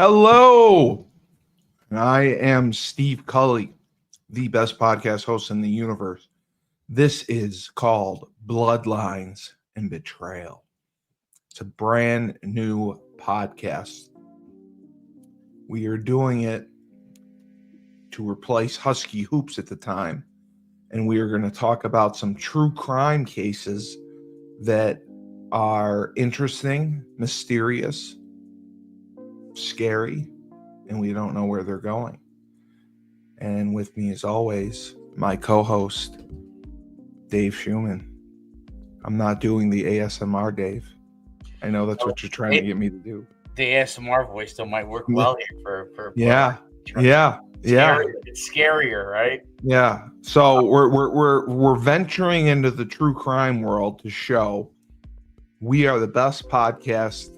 Hello, I am Steve Cully, the best podcast host in the universe. This is called Bloodlines and Betrayal. It's a brand new podcast. We are doing it to replace Husky Hoops at the time, and we are going to talk about some true crime cases that are interesting, mysterious, scary, and we don't know where they're going. And with me, as always, my co-host, Dave Schuman. I'm not doing the ASMR, Dave. I know that's what you're trying to get me to do. The ASMR voice still might work well here for yeah. It's scarier, right? Yeah. So we're venturing into the true crime world to show we are the best podcast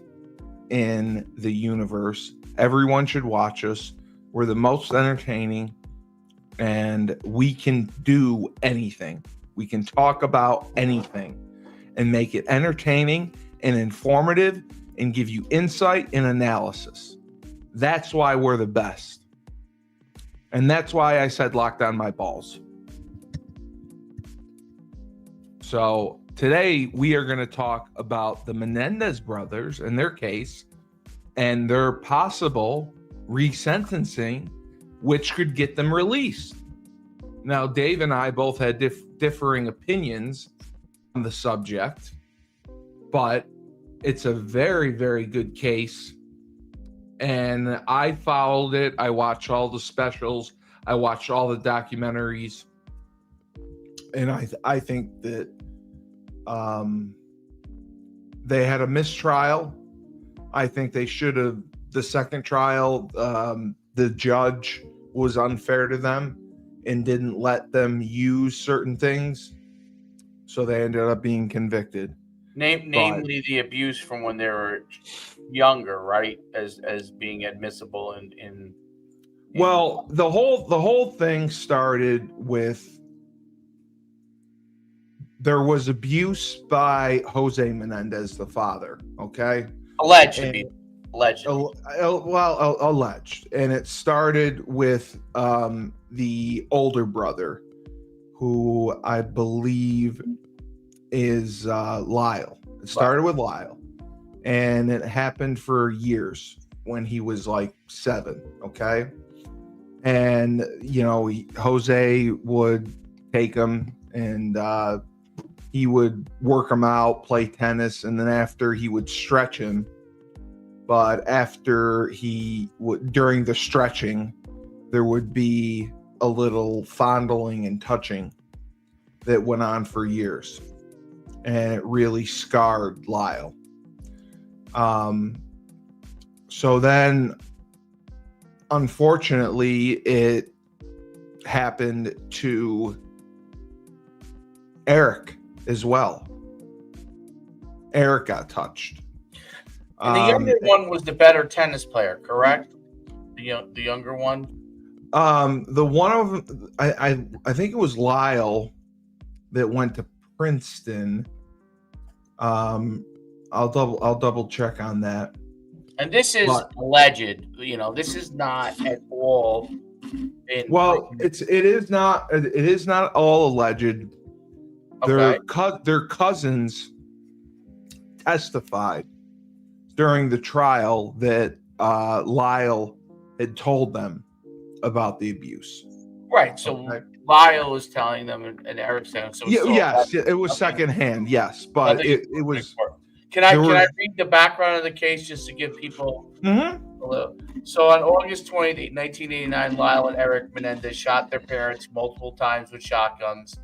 in the universe. Everyone should watch us. We're the most entertaining, and we can do anything. We can talk about anything and make it entertaining and informative and give you insight and analysis. That's why we're the best. And that's why I said lock down my balls. So today we are going to talk about the Menendez brothers and their case and their possible resentencing, which could get them released. Now, Dave and I both had differing opinions on the subject, but it's a very, very good case. And I followed it. I watched all the specials. I watched all the documentaries. And I think that they had a mistrial. I think they should have, the second trial, the judge was unfair to them and didn't let them use certain things. So they ended up being convicted. Namely the abuse from when they were younger, right? As being admissible in Well, the whole thing started with there was abuse by Jose Menendez, the father, okay? Alleged. Alleged. And it started with the older brother, who I believe is Lyle. It started with Lyle. And it happened for years when he was like 7, okay? And, Jose would take him and he would work him out, play tennis, and then after he would stretch him. But after during the stretching, there would be a little fondling and touching that went on for years. And it really scarred Lyle. So then, unfortunately, it happened to Eric as well. Eric got touched. And the younger one was the better tennis player, correct? The younger one. The one of I think it was Lyle that went to Princeton. I'll double check on that. And this is alleged. This is not at all. It is not all alleged. Okay. Their cousins testified during the trial that Lyle had told them about the abuse. Right. So Lyle is telling them, and Eric's telling them. So it was secondhand. Yes, but it was. Can I read the background of the case just to give people a little? So on August 20, 1989, Lyle and Eric Menendez shot their parents multiple times with shotguns,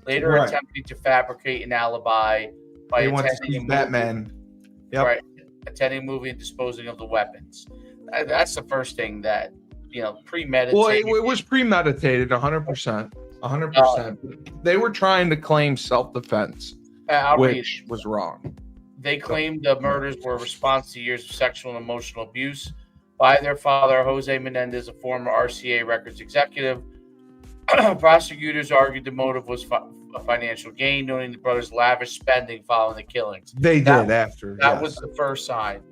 later attempting to fabricate an alibi by attending Batman. Yep. Right, attending a movie and disposing of the weapons. That's the first thing that, premeditated. Well, it was premeditated, 100%. 100%. They were trying to claim self-defense, which was wrong. They claimed the murders were a response to years of sexual and emotional abuse by their father, Jose Menendez, a former RCA Records executive. Prosecutors argued the motive was a financial gain, noting the brothers' lavish spending following the killings. That was the first sign.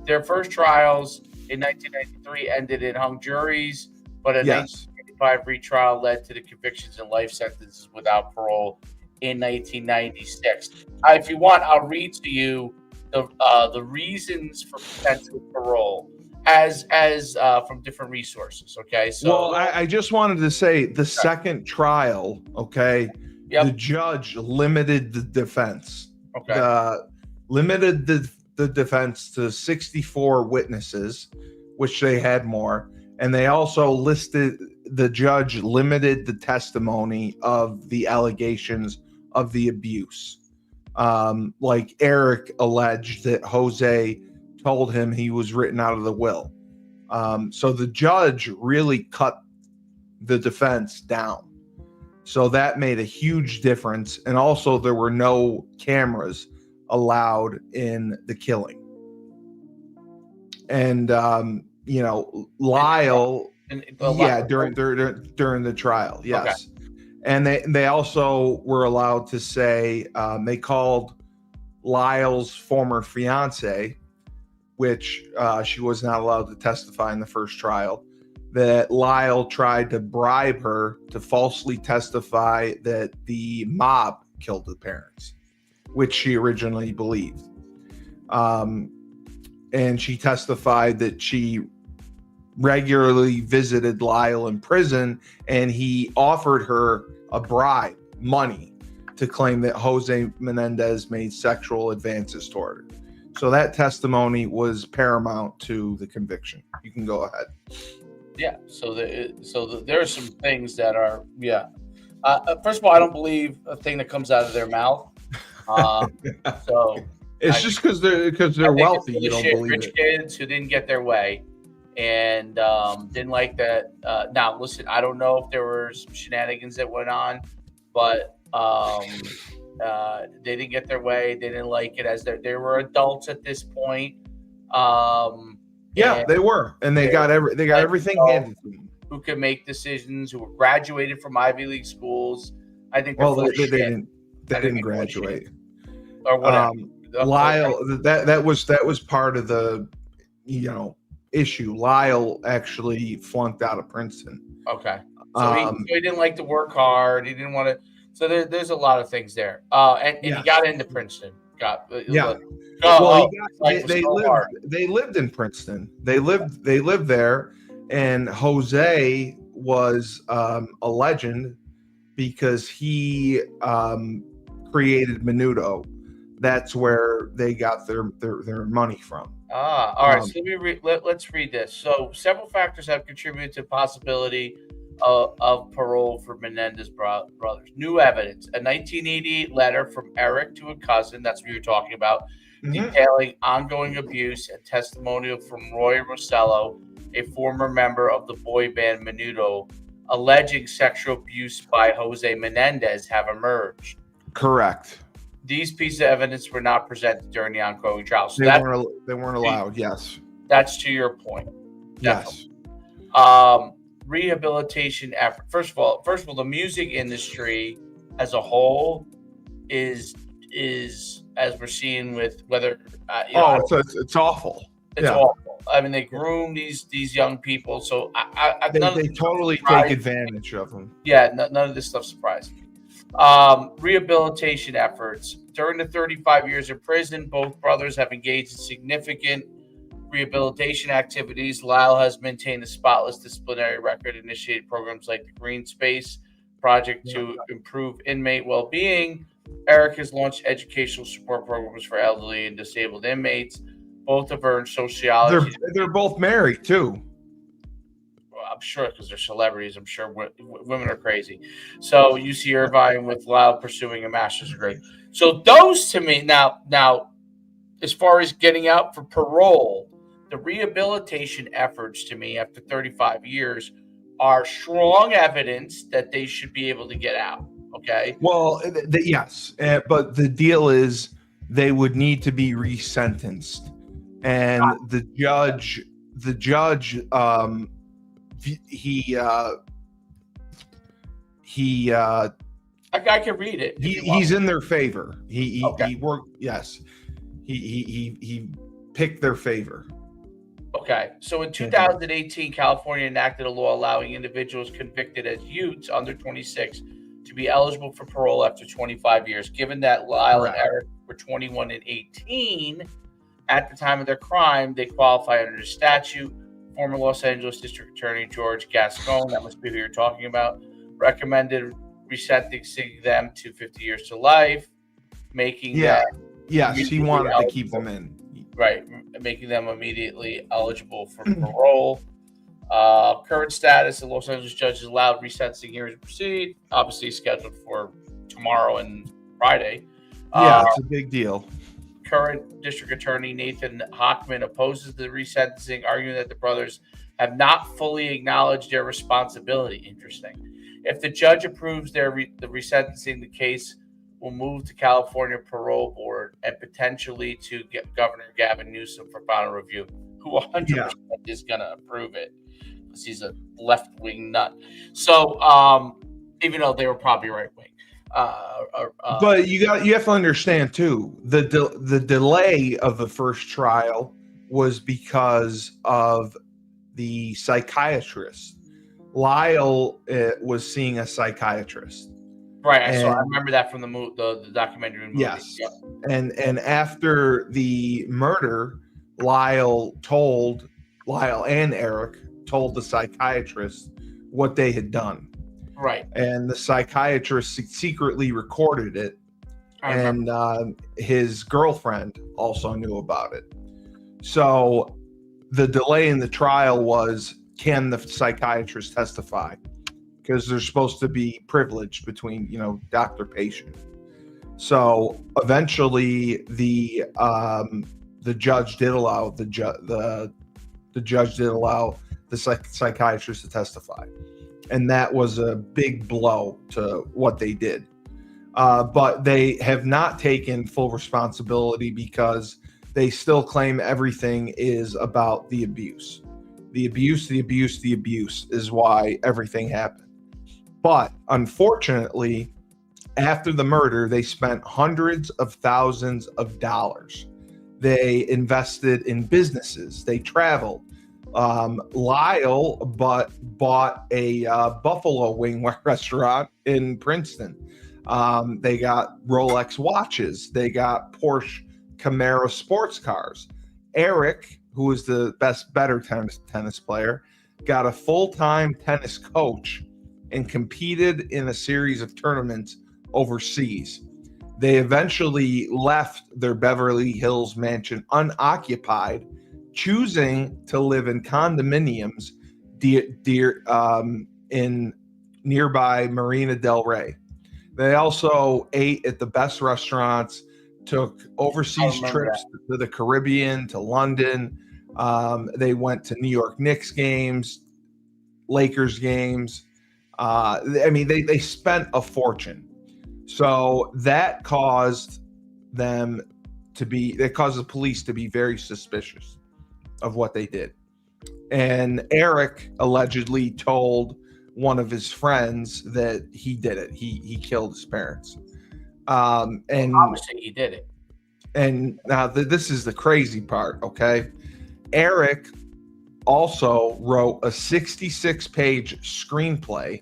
Their first trials in 1993 ended in hung juries, but a Yes. 1995 retrial led to the convictions and life sentences without parole in 1996. If you want, I'll read to you the reasons for potential parole as from different resources. Okay, so Well, I just wanted to say the second trial, okay, the yep, judge limited the defense. okay, Limited the defense to 64 witnesses, which they had more. And they also the judge limited the testimony of the allegations of the abuse. Like Eric alleged that Jose told him he was written out of the will. So the judge really cut the defense down. So that made a huge difference. And also, there were no cameras allowed in the killing. And, Lyle, during the trial, yes. Okay. And they also were allowed to say, they called Lyle's former fiance, which she was not allowed to testify in the first trial, that Lyle tried to bribe her to falsely testify that the mob killed the parents, which she originally believed. And she testified that she regularly visited Lyle in prison, and he offered her a bribe, money, to claim that Jose Menendez made sexual advances toward her. So that testimony was paramount to the conviction. You can go ahead. Yeah. So there are some things that are first of all, I don't believe a thing that comes out of their mouth. So it's just because they're wealthy. You don't believe rich kids who didn't get their way and didn't like that. Now, listen, I don't know if there were some shenanigans that went on, but they didn't get their way. They didn't like it as they were adults at this point. They were, and they got everything handed to them. Who could make decisions? Who were graduated from Ivy League schools? I think. Well, they didn't graduate or whatever. Lyle, that was part of the issue. Lyle actually flunked out of Princeton. Okay, so he didn't like to work hard. He didn't want to. So there's a lot of things there. And he got into Princeton. They lived in Princeton. They lived there, and Jose was a legend because he created Menudo. That's where they got their money from. All right. So let's read this. So several factors have contributed to the possibility of parole for Menendez brothers. New evidence: a 1988 letter from Eric to a cousin. That's what you're talking about, detailing ongoing abuse, and testimonial from Roy Rossello, a former member of the boy band Menudo, alleging sexual abuse by Jose Menendez, have emerged. Correct. These pieces of evidence were not presented during the ongoing trial. So they weren't allowed. Yes. That's to your point. Definitely. Yes. Rehabilitation effort. First of all, the music industry as a whole is as we're seeing with whether it's awful. It's awful. I mean, they groom these young people, so they totally take advantage of them. Yeah, none of this stuff surprised me. Rehabilitation efforts. During the 35 years in prison, both brothers have engaged in significant rehabilitation activities. Lyle has maintained a spotless disciplinary record, initiated programs like the Green Space Project to improve inmate well-being. Eric has launched educational support programs for elderly and disabled inmates. Both have earned sociology. They're both married too. I'm sure because they're celebrities. I'm sure women are crazy. So UC Irvine with Lyle pursuing a master's degree. So those to me now, as far as getting out for parole, the rehabilitation efforts to me after 35 years are strong evidence that they should be able to get out. Okay. Well, yes, but the deal is they would need to be resentenced, and the judge, I can read it. He's in their favor. He worked. Yes, he picked their favor. Okay, so in 2018, California enacted a law allowing individuals convicted as youths under 26 to be eligible for parole after 25 years. Given that Lyle and Eric were 21 and 18 at the time of their crime, they qualify under the statute. Former Los Angeles District Attorney George Gascon, that must be who you're talking about, recommended resentencing them to 50 years to life, making them he wanted to keep them in. Right, making them immediately eligible for parole. Current status: the Los Angeles judges allowed resentencing hearings to proceed. Obviously, scheduled for tomorrow and Friday. It's a big deal. Current District Attorney Nathan Hochman opposes the resentencing, arguing that the brothers have not fully acknowledged their responsibility. Interesting. If the judge approves the resentencing, the case will move to California Parole Board and potentially to get Governor Gavin Newsom for final review, who 100% is going to approve it because he's a left-wing nut. So, even though they were probably right-wing. But you have to understand too, the delay of the first trial was because of the psychiatrist. Lyle was seeing a psychiatrist. Right, so I remember that from the documentary movie. Yes, yep. And after the murder, Lyle and Eric told the psychiatrist what they had done. Right, and the psychiatrist secretly recorded it, and his girlfriend also knew about it. So the delay in the trial was, can the psychiatrist testify? Because there's supposed to be privilege between, doctor patient. So eventually the judge did allow the judge did allow the psychiatrist to testify, and that was a big blow to what they did. But they have not taken full responsibility because they still claim everything is about the abuse. The abuse is why everything happened. But unfortunately, after the murder, they spent hundreds of thousands of dollars. They invested in businesses. They traveled. Lyle bought a buffalo wing restaurant in Princeton. They got Rolex watches. They got Porsche Camaro sports cars. Eric, who is the better tennis player, got a full-time tennis coach and competed in a series of tournaments overseas. They eventually left their Beverly Hills mansion unoccupied, choosing to live in condominiums in nearby Marina del Rey. They also ate at the best restaurants, took overseas trips to the Caribbean, to London. They went to New York Knicks games, Lakers games. They spent a fortune. So that caused the police to be very suspicious of what they did. And Eric allegedly told one of his friends that he did it. He killed his parents. And obviously he did it. And now this is the crazy part, okay? Eric also wrote a 66-page screenplay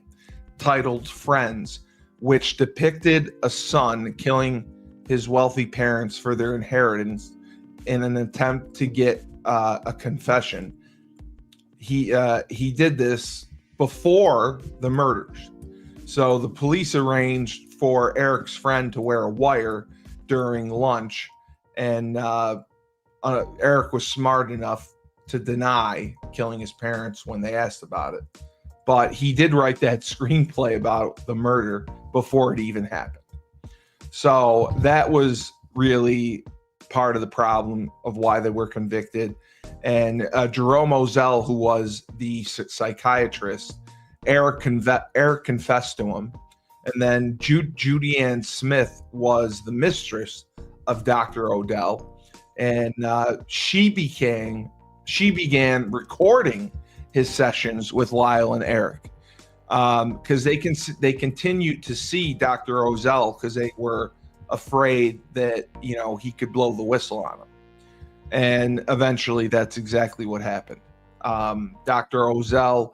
titled Friends, which depicted a son killing his wealthy parents for their inheritance in an attempt to get a confession. He did this before the murders. So the police arranged for Eric's friend to wear a wire during lunch, and Eric was smart enough to deny killing his parents when they asked about it. But he did write that screenplay about the murder before it even happened. So that was really part of the problem of why they were convicted. And Jerome Ozell, who was the psychiatrist, Eric confessed to him. And then Judy Ann Smith was the mistress of Dr. Odell. And she began recording his sessions with Lyle and Eric, because they continued to see Dr. Ozell because they were afraid that he could blow the whistle on them. And eventually, that's exactly what happened. Dr. Ozell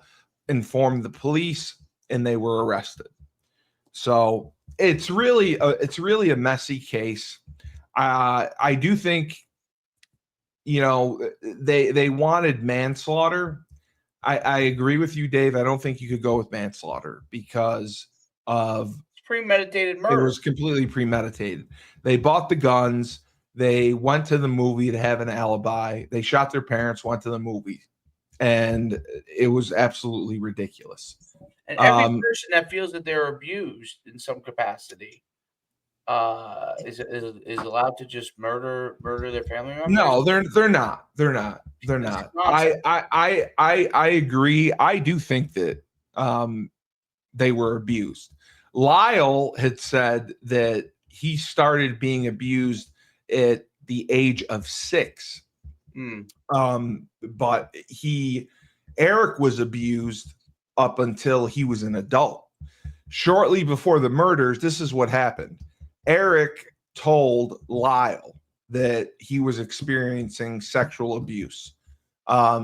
informed the police, and they were arrested. So it's really a messy case. I do think, they wanted manslaughter. I agree with you, Dave. I don't think you could go with manslaughter because of premeditated murder. It was completely premeditated. They bought the guns. They went to the movie to have an alibi. They shot their parents, went to the movie, and it was absolutely ridiculous. And every person that feels that they're abused in some capacity is allowed to just murder their family members. No, they're not. They're not. They're not. I agree. I do think that they were abused. Lyle had said that he started being abused at the age of 6. But Eric was abused up until he was an adult. Shortly before the murders, this is what happened. Eric told Lyle that he was experiencing sexual abuse,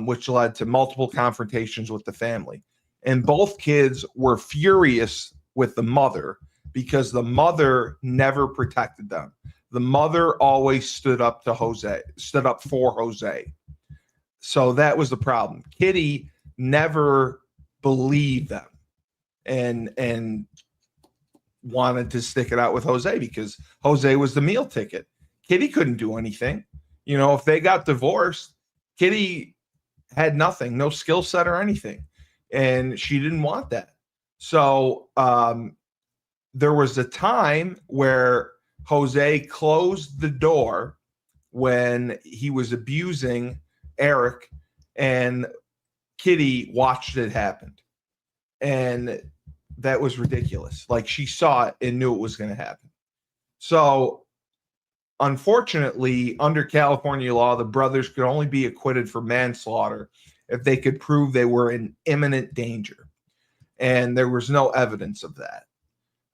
which led to multiple confrontations with the family. And both kids were furious with the mother because the mother never protected them. The mother always stood up for Jose. So that was the problem. Kitty never believed them and wanted to stick it out with Jose because Jose was the meal ticket. Kitty couldn't do anything. If they got divorced, Kitty had nothing, no skill set or anything. And she didn't want that. So there was a time where Jose closed the door when he was abusing Eric, and Kitty watched it happen. And that was ridiculous. Like, she saw it and knew it was going to happen. So unfortunately, under California law, the brothers could only be acquitted for manslaughter if they could prove they were in imminent danger. And there was no evidence of that.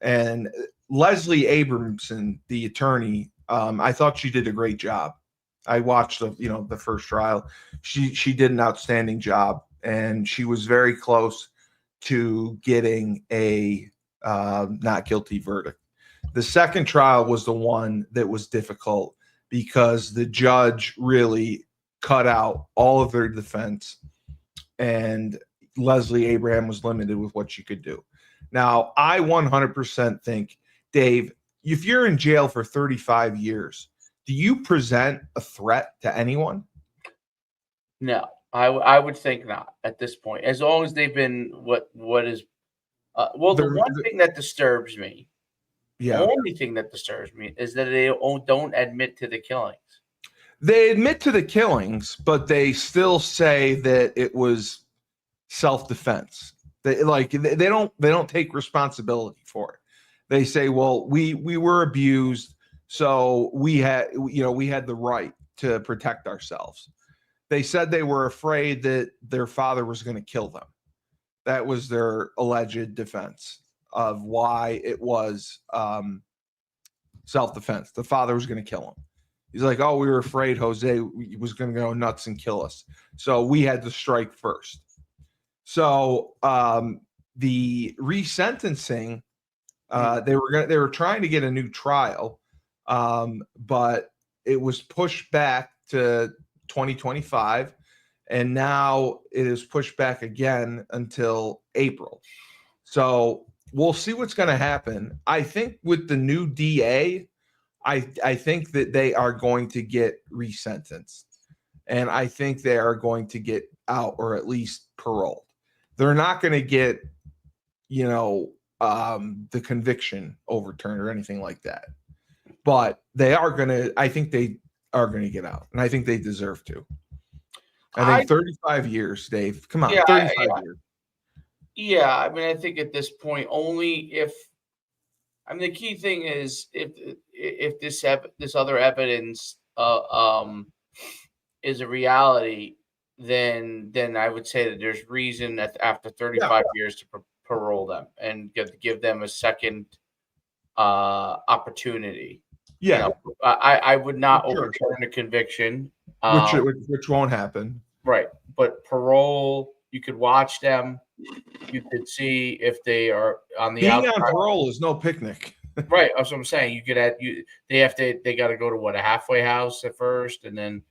And Leslie Abramson, the attorney, I thought she did a great job. I watched the first trial. She did an outstanding job, and she was very close to getting a not guilty verdict. The second trial was the one that was difficult because the judge really cut out all of their defense, and Leslie Abraham was limited with what she could do. Now, I 100% think, Dave, if you're in jail for 35 years, do you present a threat to anyone? No, I would think not at this point. As long as they've been the one thing that disturbs me, the only thing that disturbs me is that they don't admit to the killings. They admit to the killings, but they still say that it was self-defense. They don't take responsibility for it. They say, well, we were abused, so we had the right to protect ourselves. They said they were afraid that their father was going to kill them. That was their alleged defense of why it was self-defense. The father was going to kill him. He's like, oh, we were afraid Jose was going to go nuts and kill us, so we had to strike first. So the resentencing, they were trying to get a new trial, but it was pushed back to 2025, and now it is pushed back again until April. So we'll see what's going to happen. I think with the new DA, I think that they are going to get resentenced, and I think they are going to get out or at least paroled. They're not going to get, the conviction overturned or anything like that. But I think they are going to get out, and I think they deserve to. I think 35 years, Dave. Come on, 35 years. Yeah, I mean, I think at this point, only if, the key thing is if this other evidence is a reality, then I would say that there's reason that after 35 years to parole them and give them a second opportunity. Yeah. I would not Sure. overturn a conviction. Which won't happen. Right. But parole, you could watch them. You could see if they are on the Being outside. on parole is no picnic. Right. That's what I'm saying. You could they got to go to a halfway house at first, and then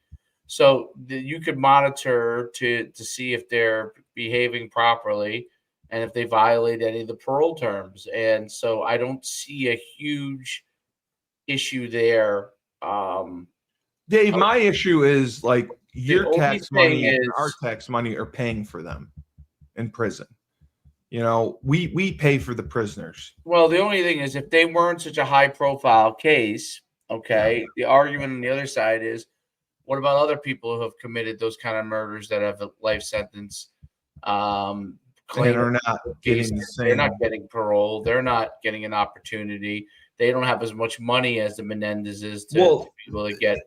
you could monitor to see if they're behaving properly and if they violate any of the parole terms. And so I don't see a huge issue there. Dave, my issue is like your tax money and our is tax money are paying for them in prison. You know, we pay for the prisoners. well, the only thing is if they weren't such a high profile case, okay, the argument on the other side is what about other people who have committed those kind of murders that have a life sentence? And are not getting the same. They're not getting parole. They're not getting an opportunity. They don't have as much money as the Menendezes to be able to get.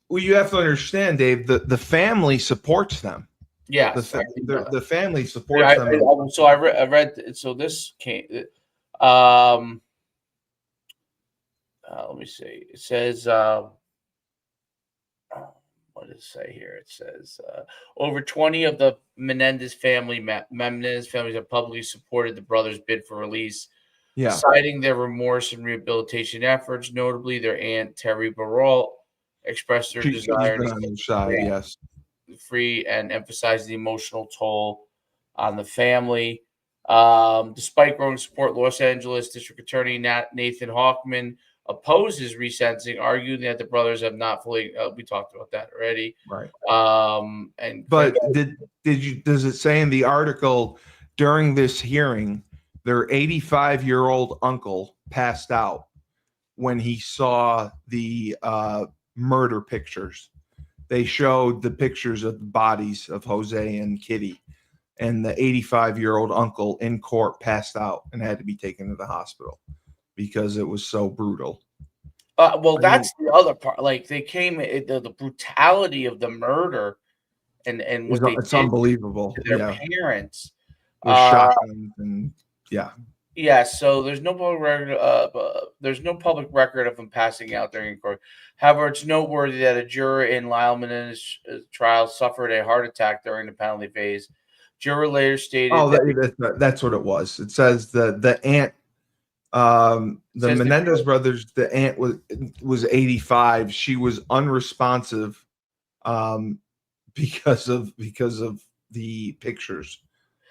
Well, you have to understand, Dave, the family supports them. Yes, the family supports them. So I read. So this came. Let me see. It says. What does it say here? It says over 20 of the Menendez families have publicly supported the brothers' bid for release, citing their remorse and rehabilitation efforts. Notably, their aunt Terry Baralt expressed their desire to be free and emphasized the emotional toll on the family. Despite growing support, Los Angeles District Attorney Nathan Hawkman opposes resentencing, arguing that the brothers have not fully. We talked about that already, right? But does it say in the article during this hearing their 85-year-old uncle passed out when he saw the murder pictures? They showed the pictures of the bodies of Jose and Kitty, and the 85-year-old uncle in court passed out and had to be taken to the hospital because it was so brutal. That's the other part. Like they came, the brutality of the murder, and what it's unbelievable to their parents. Was shocking, and yeah. So there's no public record. There's no public record of them passing out during court. However, it's noteworthy that a juror in Lyle Menendez's trial suffered a heart attack during the penalty phase. Juror later stated, that's what it was. It says the aunt. The Menendez brothers, the aunt was 85. She was unresponsive because of the pictures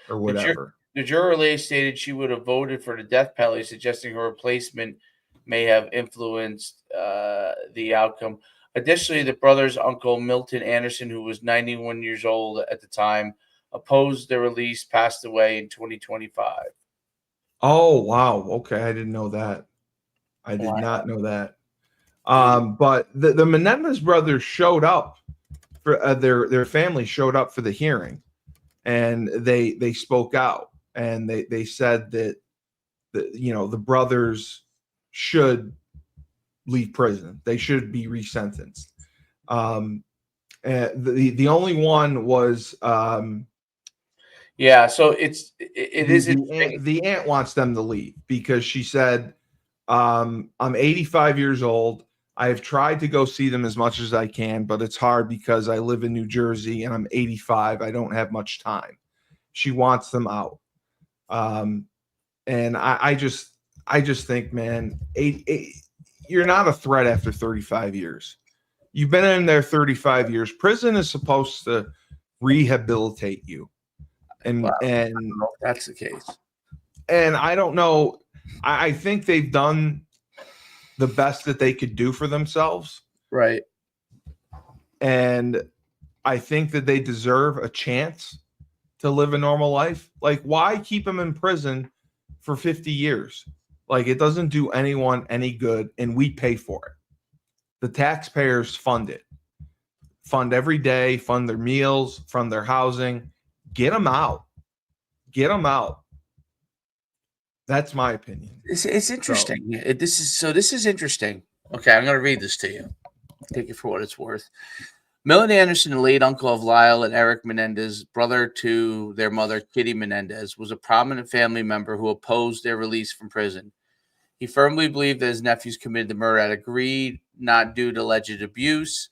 or whatever. The juror later stated she would have voted for the death penalty, suggesting her replacement may have influenced the outcome. Additionally, the brothers' uncle, Milton Anderson, who was 91 years old at the time, opposed their release, passed away in 2025. Oh, wow. Okay. I didn't know that. I did not know that. But the Menendez brothers showed up for their family showed up for the hearing, and they spoke out, and they said that the brothers should leave prison. They should be resentenced. And the only one was so it is the aunt wants them to leave because she said, I'm 85 years old. I have tried to go see them as much as I can, but it's hard because I live in New Jersey and I'm 85. I don't have much time. She wants them out. And I just think, man, you're not a threat after 35 years. You've been in there 35 years. Prison is supposed to rehabilitate you. And I don't know if that's the case. And I don't know. I think they've done the best that they could do for themselves. Right. And I think that they deserve a chance to live a normal life. Like, why keep them in prison for 50 years? Like, it doesn't do anyone any good, and we pay for it. The taxpayers fund it. Fund every day, fund their meals, fund their housing. Get them out. Get them out. That's my opinion. It's interesting. This is interesting. Okay, I'm going to read this to you. Take it for what it's worth. Milton Anderson, the late uncle of Lyle and Eric Menendez, brother to their mother, Kitty Menendez, was a prominent family member who opposed their release from prison. He firmly believed that his nephews committed the murder out of greed, not due to alleged abuse.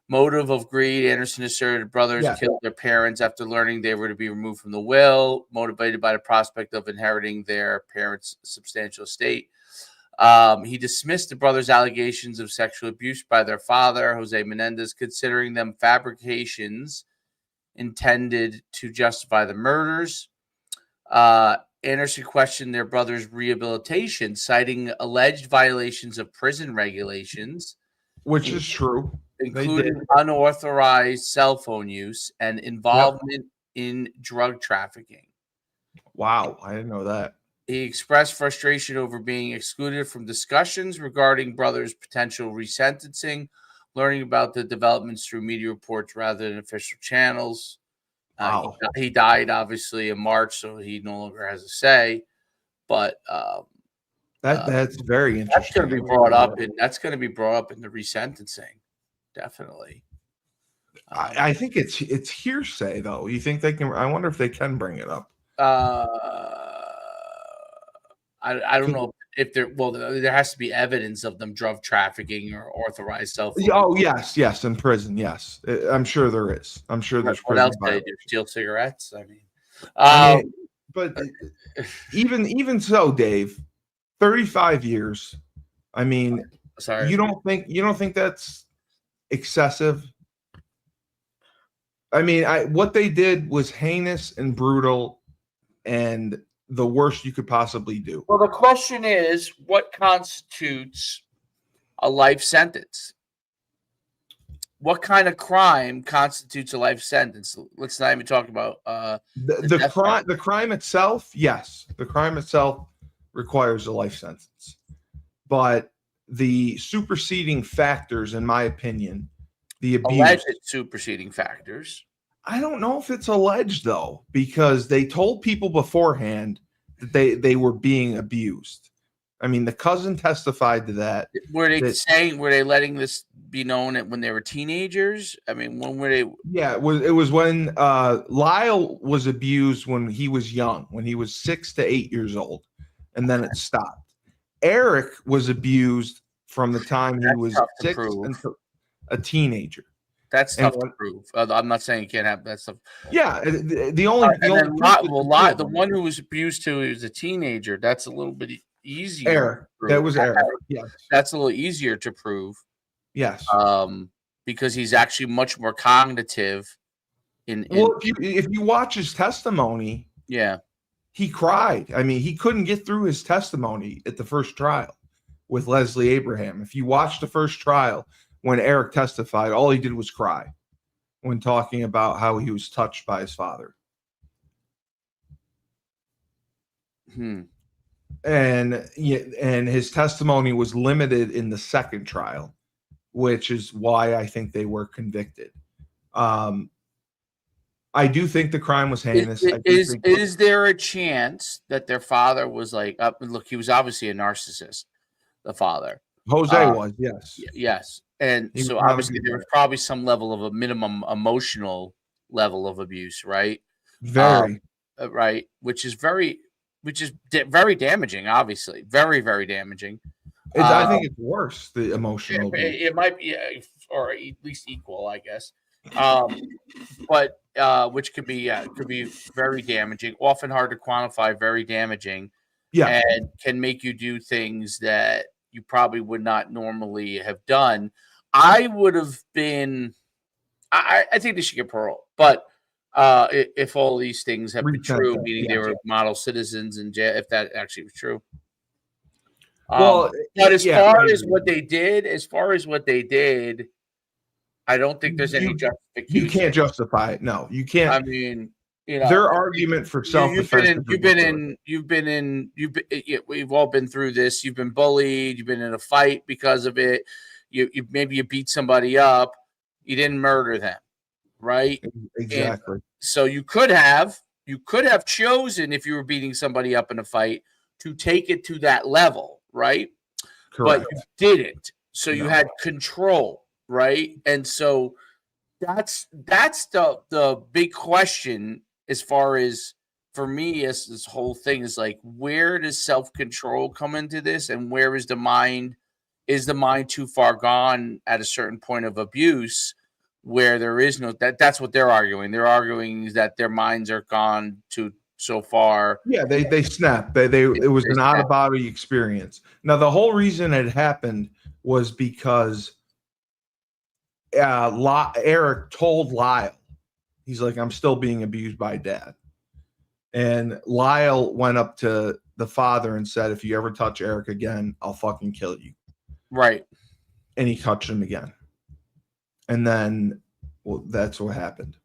Motive of greed, Anderson asserted brothers killed their parents after learning they were to be removed from the will, motivated by the prospect of inheriting their parents' substantial estate. He dismissed the brothers' allegations of sexual abuse by their father, Jose Menendez, considering them fabrications intended to justify the murders. Anderson questioned their brother's rehabilitation, citing alleged violations of prison regulations, which is true, including unauthorized cell phone use and involvement in drug trafficking. Wow, I didn't know that. He expressed frustration over being excluded from discussions regarding brothers' potential resentencing, learning about the developments through media reports rather than official channels. Wow. He died obviously in March, so he no longer has a say. But that's very interesting. That's going to be brought up, and that's going to be brought up in the resentencing, definitely. I think it's hearsay, though. You think they can? I wonder if they can bring it up. I don't know if there. Well, there has to be evidence of them drug trafficking or authorized cell phone. Oh yes, in prison, yes. I'm sure there is. I'm sure there's. What else do they do? Steal cigarettes? I mean, but even so, Dave, 35 years. I mean, sorry, you don't think that's excessive? I mean, what they did was heinous and brutal, and the worst you could possibly do. Well, the question is, what constitutes a life sentence? What kind of crime constitutes a life sentence? Let's not even talk about the crime itself. Yes, the crime itself requires a life sentence, but the superseding factors, in my opinion, the abuse, alleged superseding factors. I don't know if it's alleged, though, because they told people beforehand that they were being abused. I mean, the cousin testified to that. Were they letting this be known when they were teenagers? I mean, when were they? Yeah, it was when Lyle was abused when he was young, when he was 6 to 8 years old, and then it stopped. Eric was abused from the time he was 6 until a teenager. That's tough to prove. I'm not saying you can't have that stuff. Yeah, the one who was abused to was a teenager. That's a little bit easier. Eric, that was Eric. Yes, that's a little easier to prove. Yes, because he's actually much more cognitive. If you watch his testimony, he cried. I mean, he couldn't get through his testimony at the first trial with Leslie Abraham. If you watch the first trial, when Eric testified, all he did was cry when talking about how he was touched by his father. And his testimony was limited in the second trial, which is why I think they were convicted. I do think the crime was heinous. Is there a chance that their father was like, look, he was obviously a narcissist, the father. Jose was, yes. Yes. And so obviously there was probably some level of a minimum emotional level of abuse, right? Very. Right. Which is very damaging, obviously. Very, very damaging. I think it's worse, the emotional abuse. It might be, or at least equal, I guess. But which could be very damaging, often hard to quantify, very damaging. Yeah. And can make you do things that you probably would not normally have done. I would have been. I think they should get parole, but if all these things have been true, meaning they were model citizens in jail, if that actually was true. But as far as what they did, I don't think there's any justification. You can't justify it. No, you can't. I mean, their argument for self-defense. We've all been through this. You've been bullied. You've been in a fight because of it. Maybe you beat somebody up. You didn't murder them, right? Exactly. And so you could have chosen, if you were beating somebody up in a fight, to take it to that level, right? Correct. But you didn't. So you had control, right? And so that's the big question as far as for me, is this whole thing is like, where does self-control come into this, and where is the mind? Is the mind too far gone at a certain point of abuse where there is no that's what they're arguing. They're arguing that their minds are gone to so far. Yeah, they snap. It was an out of body experience. Now the whole reason it happened was because Eric told Lyle, he's like, I'm still being abused by Dad. And Lyle went up to the father and said, if you ever touch Eric again, I'll fucking kill you. Right. And he touched him again. And then, well, that's what happened.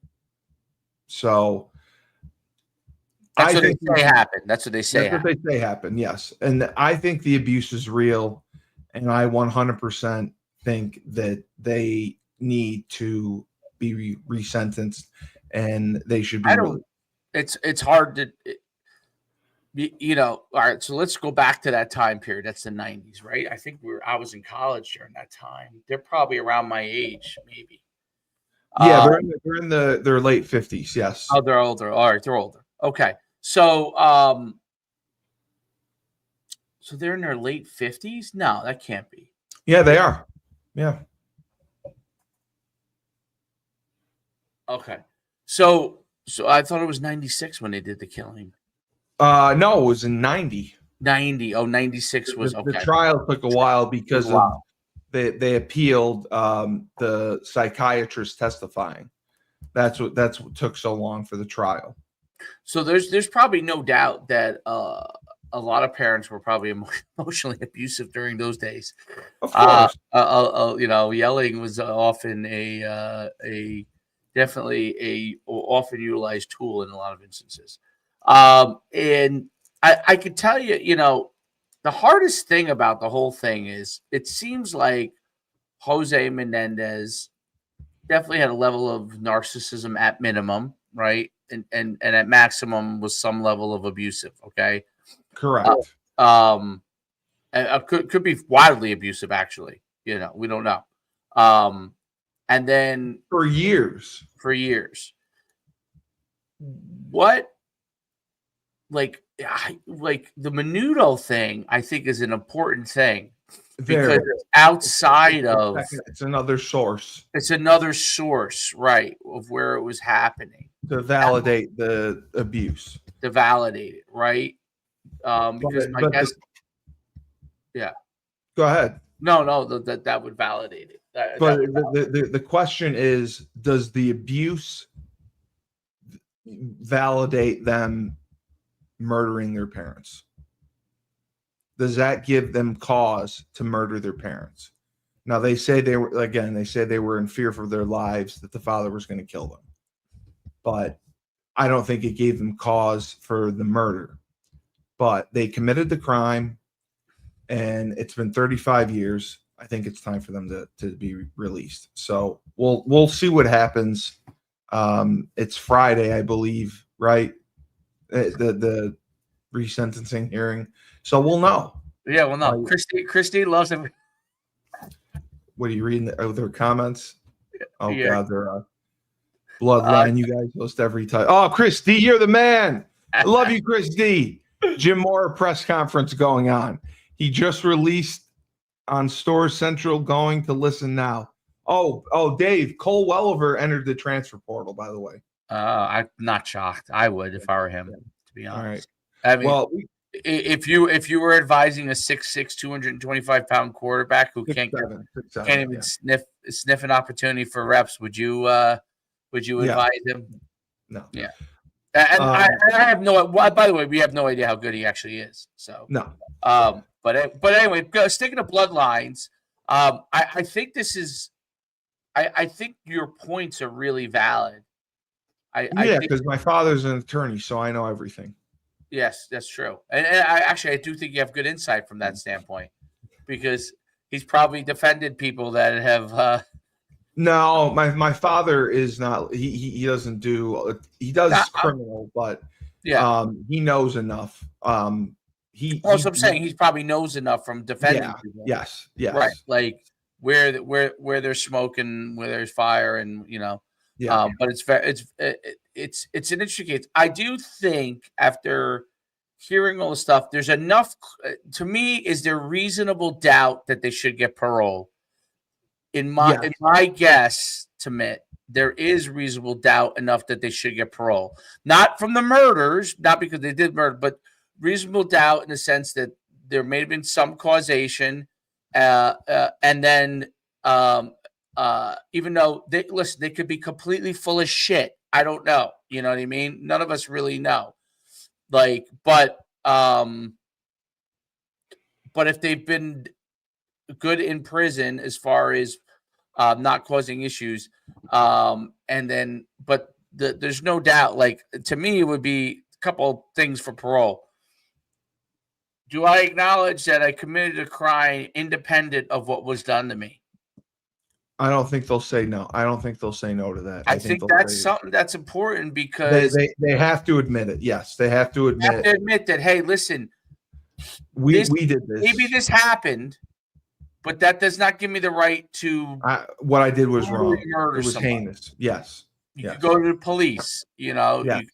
So that's what they say happened. That's what they say. That's what they say happened. Yes. And I think the abuse is real. And I 100% think that they need to be resentenced and they should be. It's hard to, all right. So let's go back to that time period. That's the 90s, right? I think I was in college during that time. They're probably around my age, maybe. Yeah, they're in their late 50s. Yes. Oh, they're older. All right, they're older. Okay, so so they're in their late 50s. No, that can't be. Yeah, they are. Yeah. Okay, so I thought it was 96 when they did the killing. No, it was in 90. 90. Oh, 96 was okay. The trial took a while because they appealed the psychiatrist testifying. That's what took so long for the trial. So there's probably no doubt that a lot of parents were probably emotionally abusive during those days. Of course, yelling was often definitely a often utilized tool in a lot of instances. And I could tell you, the hardest thing about the whole thing is it seems like Jose Menendez definitely had a level of narcissism at minimum, right? And at maximum was some level of abusive. Okay. Correct. Could be wildly abusive, actually. We don't know. And then for years. What, like the Menudo thing, I think is an important thing because it's outside of. It's another source. It's another source, right, of where it was happening to validate the abuse. To validate it, right? Because my guess. Yeah. Go ahead. No, that would validate it. The question is, does the abuse validate them murdering their parents? Does that give them cause to murder their parents? Now they say they were in fear for their lives, that the father was going to kill them. But I don't think it gave them cause for the murder. But they committed the crime, and it's been 35 years. I think it's time for them to be released. So we'll see what happens. It's Friday, I believe, right? The resentencing hearing. So we'll know. Yeah, we'll know. Christy loves it. What are you reading? Their comments? Oh, yeah. God, they're Bloodline. You guys host every time. Oh, Chris D, you're the man. I love you, Chris D. Jim Moore press conference going on. He just released on Store Central, going to listen now. Oh, Dave, Cole Welliver entered the transfer portal, by the way. I'm not shocked. I would if I were him, to be honest. All right. I mean, if you were advising a 6'6", 225-pound quarterback who can't even sniff an opportunity for reps, would you advise him? No. Yeah. And I have no. By the way, we have no idea how good he actually is. So no. But anyway, sticking to Bloodlines, I think this is. I think your points are really valid. Because my father's an attorney, so I know everything. Yes, that's true. And I do think you have good insight from that standpoint, because he's probably defended people that have. No, my father is not. He doesn't do. He does criminal, but he knows enough. I'm saying he probably knows enough from defending people. Yes. Right, like where there's smoke and where there's fire, and but it's an interesting case. I do think after hearing all the stuff, there's enough to me. Is there reasonable doubt that they should get parole? In my guess, to Mitt, there is reasonable doubt enough that they should get parole. Not from the murders, not because they did murder, but reasonable doubt in the sense that there may have been some causation, and then even though they could be completely full of shit. I don't know. You know what I mean? None of us really know. But if they've been good in prison as far as not causing issues, and then there's no doubt. To me, it would be a couple things for parole. Do I acknowledge that I committed a crime independent of what was done to me? I don't think they'll say no. I don't think they'll say no to that. I think that's something that's important because they have to admit it. Yes, they have to admit that. Hey, listen, we did this. Maybe this happened, but that does not give me the right to. What I did was wrong. It was heinous. Yes. You could go to the police. You know. Yes.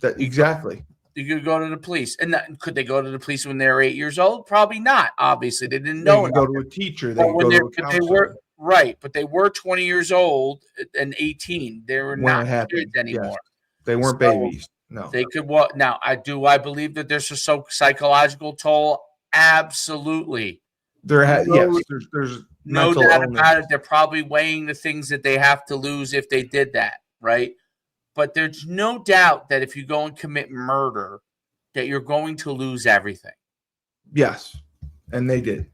Exactly. You could go to the police, and could they go to the police when they were 8 years old? Probably not. Obviously, they didn't know. They could go to a teacher. They go to a counselor. But they were 20 years old and 18. They were not kids anymore. Yes. They weren't babies. No. They could walk. Now, I believe that there's a psychological toll. Absolutely. There's no doubt about it. They're probably weighing the things that they have to lose if they did that, right? But there's no doubt that if you go and commit murder, that you're going to lose everything. Yes, and they did.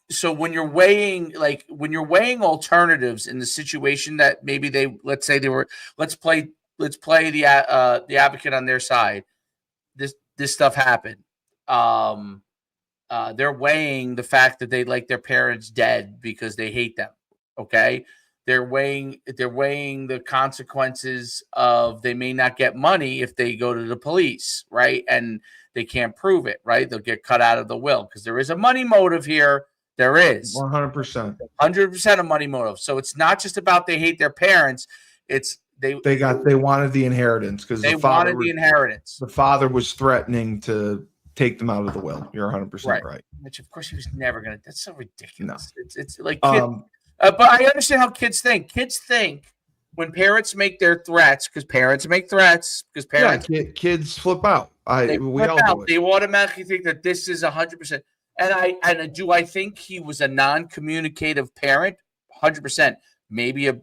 So when you're weighing alternatives in the situation that maybe let's play the advocate on their side. This stuff happened. They're weighing the fact that they like their parents dead because they hate them. Okay. They're weighing the consequences of they may not get money if they go to the police, right? And they can't prove it, right? They'll get cut out of the will because there is a money motive here. There is 100%, 100% of money motive. So it's not just about they hate their parents. It's they wanted the inheritance because they wanted the inheritance. The father was threatening to take them out of the will. You're 100% right. Which of course he was never gonna. That's so ridiculous. No. It's like. But I understand how kids think. Kids think when parents make their threats, because parents make threats, kids flip out. They automatically think that this is 100%. And do I think he was a non-communicative parent? 100%. Maybe a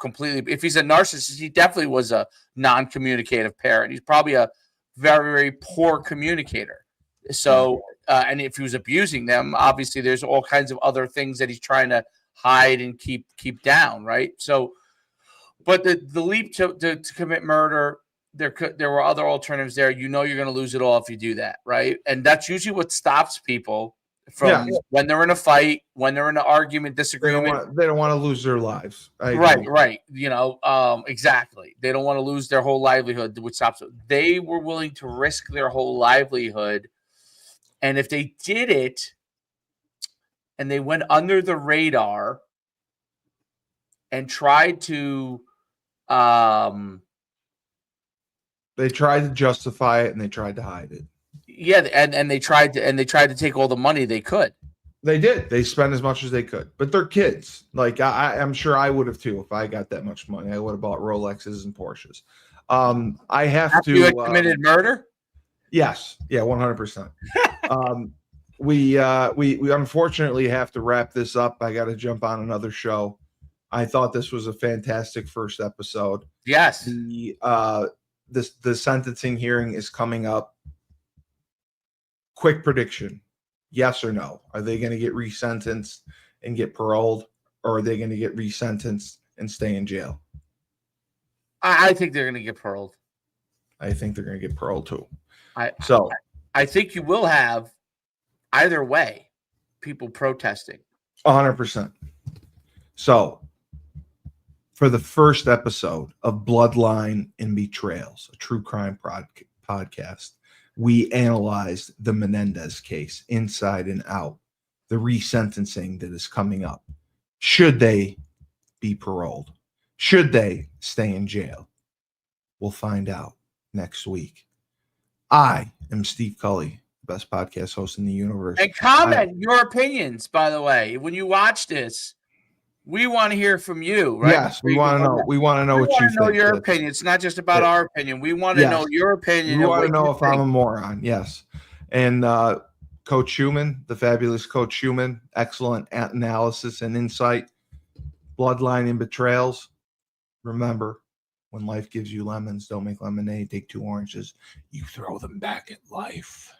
completely. If he's a narcissist, he definitely was a non-communicative parent. He's probably a very, very poor communicator. So, and if he was abusing them, obviously there's all kinds of other things that he's trying to hide and keep down, right? So, but the leap to commit murder, there were other alternatives there. You know, you're going to lose it all if you do that, right? And that's usually what stops people from when they're in a fight, when they're in an argument, disagreement. They don't want to lose their lives. Right. You know, exactly. They don't want to lose their whole livelihood, which stops them. They were willing to risk their whole livelihood, and if they did it. And they went under the radar and tried to they tried to justify it and they tried to hide it. Yeah, and they tried to take all the money they could. They did. They spent as much as they could. But they're kids. Like I'm sure I would have too if I got that much money. I would have bought Rolexes and Porsches. I have to. You had committed murder? Yes. Yeah, 100%. We unfortunately have to wrap this up. I got to jump on another show. I thought this was a fantastic first episode. Yes. The sentencing hearing is coming up. Quick prediction. Yes or no? Are they going to get resentenced and get paroled, or are they going to get resentenced and stay in jail? I think they're going to get paroled. I think they're going to get paroled too. I think you will have either way people protesting. 100%. So for the first episode of Bloodline and Betrayals, a true crime podcast, we analyzed the Menendez case inside and out, the resentencing that is coming up. Should they be paroled? Should they stay in jail? We'll find out next week. I am Steve Cully, best podcast host in the universe. And comment your opinions, by the way. When you watch this, we want to hear from you, right? Yes, we want to know. We want to know what you think. We want to know your opinion. It's not just about our opinion. We want to know your opinion. We want to know if I'm a moron. Yes. And Coach Schuman, the fabulous Coach Schuman, excellent analysis and insight. Bloodline and Betrayals. Remember, when life gives you lemons, don't make lemonade. Take 2 oranges. You throw them back at life.